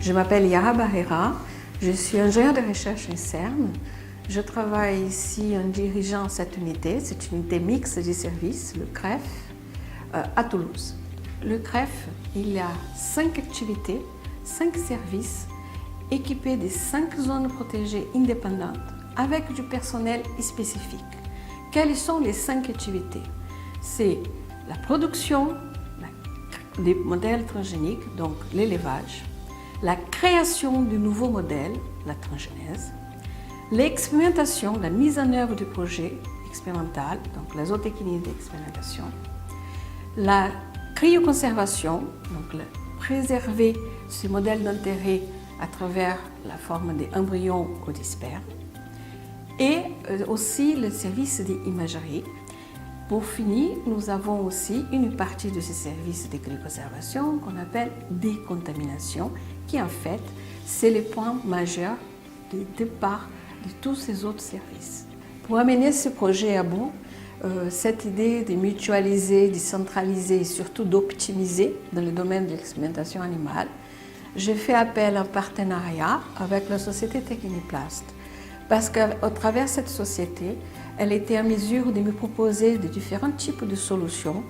Je m'appelle Yara Barrera, je suis ingénieure de recherche INSERM. Je travaille ici en dirigeant cette unité, c'est une unité mixte des services, le CREF, à Toulouse. Le CREF, il y a 5 activités, 5 services équipés de 5 zones protégées indépendantes avec du personnel spécifique. Quelles sont les 5 activités? C'est la production des modèles transgéniques, donc l'élevage, la création de nouveaux modèles, la transgénèse, l'expérimentation, la mise en œuvre du projet expérimental, donc la zootechnie d'expérimentation, la cryoconservation, donc préserver ce modèle d'intérêt à travers la forme des embryons ou des spermes, et aussi le service d'imagerie. Pour finir, nous avons aussi une partie de ce service de cryoconservation qu'on appelle décontamination, qui en fait, c'est le point majeur de départ de tous ces autres services. Pour amener ce projet à bout, cette idée de mutualiser, de centraliser et surtout d'optimiser dans le domaine de l'expérimentation animale, j'ai fait appel à un partenariat avec la société Techniplast. Parce qu'à travers cette société, elle était en mesure de me proposer de différents types de solutions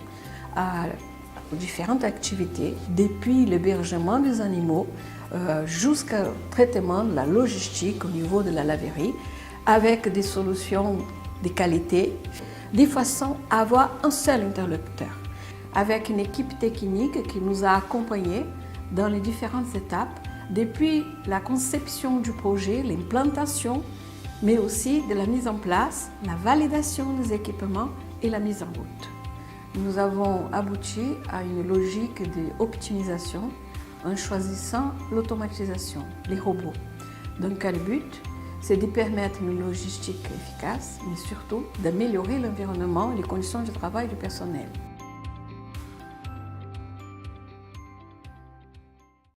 aux différentes activités, depuis l'hébergement des animaux jusqu'au traitement de la logistique au niveau de la laverie, avec des solutions de qualité, de façon à avoir un seul interlocuteur, avec une équipe technique qui nous a accompagnés dans les différentes étapes, depuis la conception du projet, l'implantation, mais aussi de la mise en place, la validation des équipements et la mise en route. Nous avons abouti à une logique d'optimisation en choisissant l'automatisation, les robots. Donc, quel but? C'est de permettre une logistique efficace, mais surtout d'améliorer l'environnement et les conditions de travail du personnel.